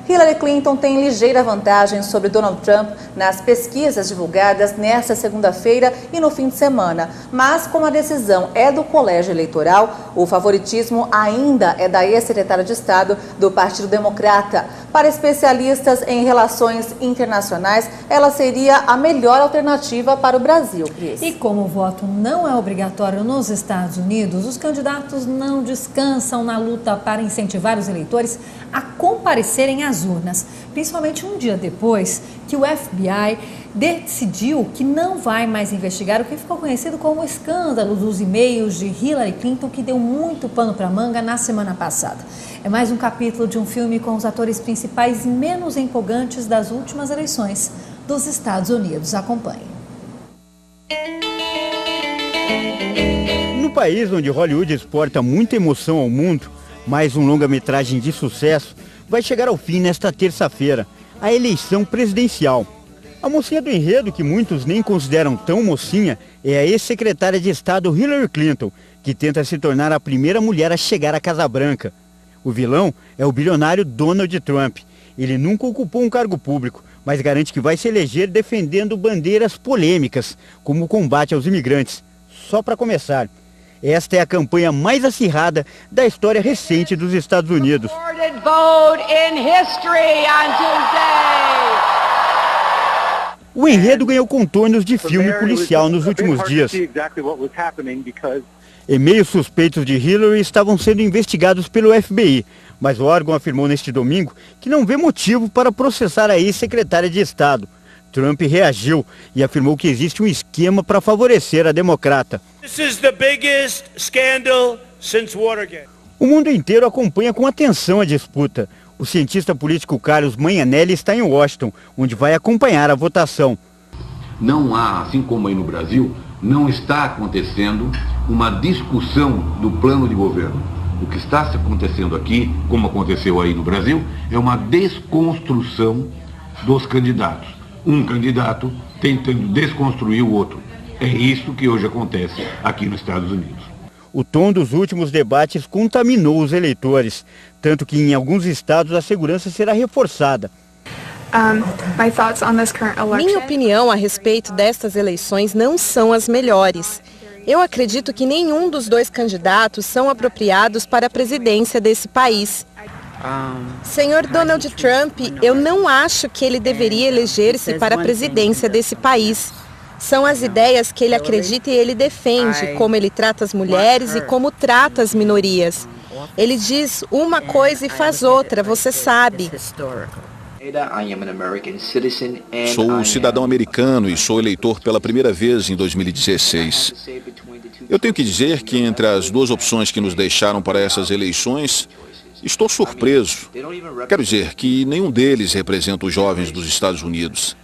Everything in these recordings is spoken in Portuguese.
Hillary Clinton tem ligeira vantagem sobre Donald Trump nas pesquisas divulgadas nesta segunda-feira e no fim de semana. Mas, como a decisão é do colégio eleitoral, o favoritismo ainda é da ex-secretária de Estado do Partido Democrata. Para especialistas em relações internacionais, ela seria a melhor alternativa para o Brasil, Cris. E como o voto não é obrigatório nos Estados Unidos, os candidatos não descansam na luta para incentivar os eleitores a comparecerem às urnas, principalmente um dia depois que o FBI decidiu que não vai mais investigar o que ficou conhecido como o escândalo dos e-mails de Hillary Clinton, que deu muito pano para manga na semana passada. É mais um capítulo de um filme com os atores principais menos empolgantes das últimas eleições dos Estados Unidos. Acompanhe. No país onde Hollywood exporta muita emoção ao mundo, mais um longa-metragem de sucesso vai chegar ao fim nesta terça-feira, a eleição presidencial. A mocinha do enredo, que muitos nem consideram tão mocinha, é a ex-secretária de Estado Hillary Clinton, que tenta se tornar a primeira mulher a chegar à Casa Branca. O vilão é o bilionário Donald Trump. Ele nunca ocupou um cargo público, mas garante que vai se eleger defendendo bandeiras polêmicas, como o combate aos imigrantes. Só para começar, esta é a campanha mais acirrada da história recente dos Estados Unidos. O enredo ganhou contornos de filme policial nos últimos dias. E-mails suspeitos de Hillary estavam sendo investigados pelo FBI, mas o órgão afirmou neste domingo que não vê motivo para processar a ex-secretária de Estado. Trump reagiu e afirmou que existe um esquema para favorecer a democrata. O mundo inteiro acompanha com atenção a disputa. O cientista político Carlos Magnanelli está em Washington, onde vai acompanhar a votação. Não há, assim como aí no Brasil, não está acontecendo uma discussão do plano de governo. O que está acontecendo aqui, como aconteceu aí no Brasil, é uma desconstrução dos candidatos. Um candidato tentando desconstruir o outro. É isso que hoje acontece aqui nos Estados Unidos. O tom dos últimos debates contaminou os eleitores, tanto que em alguns estados a segurança será reforçada. Minha opinião a respeito destas eleições não são as melhores. Eu acredito que nenhum dos dois candidatos são apropriados para a presidência desse país. Senhor Donald Trump, eu não acho que ele deveria eleger-se para a presidência desse país. São as ideias que ele acredita e ele defende, como ele trata as mulheres e como trata as minorias. Ele diz uma coisa e faz outra, você sabe. Sou cidadão americano e sou eleitor pela primeira vez em 2016. Eu tenho que dizer que entre as duas opções que nos deixaram para essas eleições, estou surpreso. Quero dizer que nenhum deles representa os jovens dos Estados Unidos.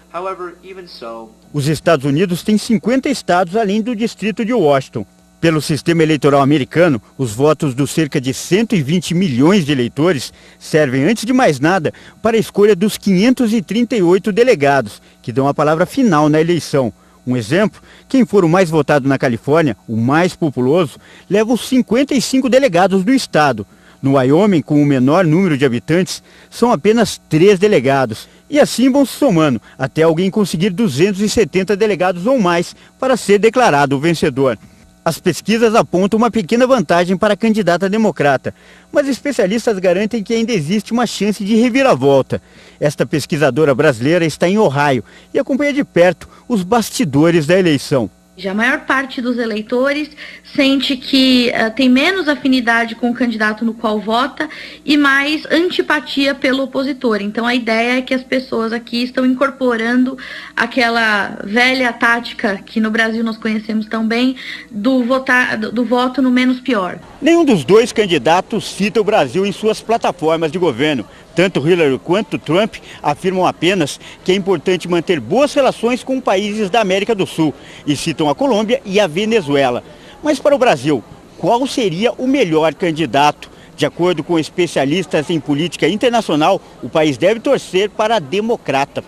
Os Estados Unidos têm 50 estados além do distrito de Washington. Pelo sistema eleitoral americano, os votos dos cerca de 120 milhões de eleitores servem, antes de mais nada, para a escolha dos 538 delegados, que dão a palavra final na eleição. Um exemplo, quem for o mais votado na Califórnia, o mais populoso, leva os 55 delegados do estado. No Wyoming, com o menor número de habitantes, são apenas 3 delegados. E assim vão se somando, até alguém conseguir 270 delegados ou mais para ser declarado o vencedor. As pesquisas apontam uma pequena vantagem para a candidata democrata, mas especialistas garantem que ainda existe uma chance de reviravolta. Esta pesquisadora brasileira está em Ohio e acompanha de perto os bastidores da eleição. A maior parte dos eleitores sente que tem menos afinidade com o candidato no qual vota e mais antipatia pelo opositor. Então a ideia é que as pessoas aqui estão incorporando aquela velha tática que no Brasil nós conhecemos tão bem, do voto no menos pior. Nenhum dos dois candidatos cita o Brasil em suas plataformas de governo. Tanto Hillary quanto Trump afirmam apenas que é importante manter boas relações com países da América do Sul e citam a Colômbia e a Venezuela. Mas para o Brasil, qual seria o melhor candidato? De acordo com especialistas em política internacional, o país deve torcer para a democrata.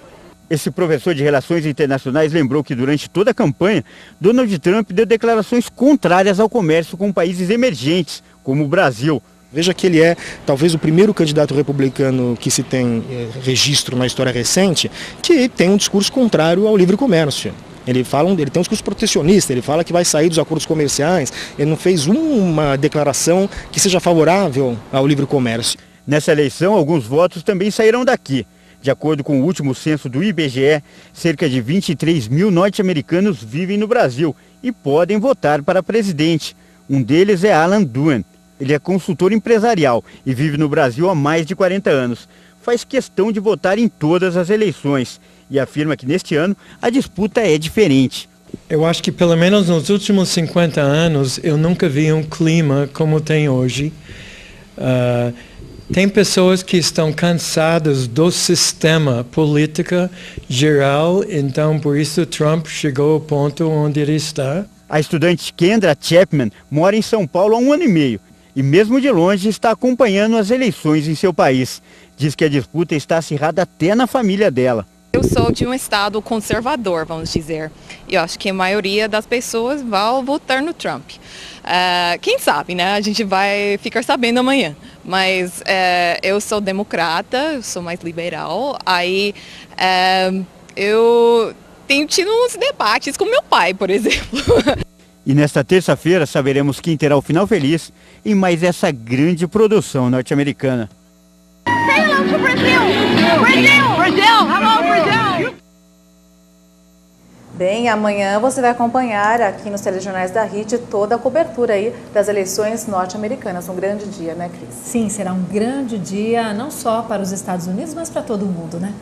Esse professor de Relações Internacionais lembrou que durante toda a campanha, Donald Trump deu declarações contrárias ao comércio com países emergentes, como o Brasil. Veja que ele é talvez o primeiro candidato republicano que se tem registro na história recente que tem um discurso contrário ao livre comércio. Ele tem um discurso protecionista, ele fala que vai sair dos acordos comerciais, ele não fez uma declaração que seja favorável ao livre comércio. Nessa eleição, alguns votos também saíram daqui. De acordo com o último censo do IBGE, cerca de 23 mil norte-americanos vivem no Brasil e podem votar para presidente. Um deles é Alan Duan. Ele é consultor empresarial e vive no Brasil há mais de 40 anos. Faz questão de votar em todas as eleições e afirma que neste ano a disputa é diferente. Eu acho que pelo menos nos últimos 50 anos eu nunca vi um clima como tem hoje. Tem pessoas que estão cansadas do sistema político geral, então por isso Trump chegou ao ponto onde ele está. A estudante Kendra Chapman mora em São Paulo há 1 ano e meio e mesmo de longe está acompanhando as eleições em seu país. Diz que a disputa está acirrada até na família dela. Eu sou de um estado conservador, vamos dizer. Eu acho que a maioria das pessoas vai votar no Trump. Quem sabe, né? A gente vai ficar sabendo amanhã. Mas eu sou democrata, eu sou mais liberal. Aí eu tenho tido uns debates com meu pai, por exemplo. E nesta terça-feira saberemos quem terá o final feliz em mais essa grande produção norte-americana. Say hello to Brazil! Brazil! Brazil! Hello, Brazil! Bem, amanhã você vai acompanhar aqui nos telejornais da RIT toda a cobertura aí das eleições norte-americanas. Um grande dia, né, Cris? Sim, será um grande dia, não só para os Estados Unidos, mas para todo mundo, né?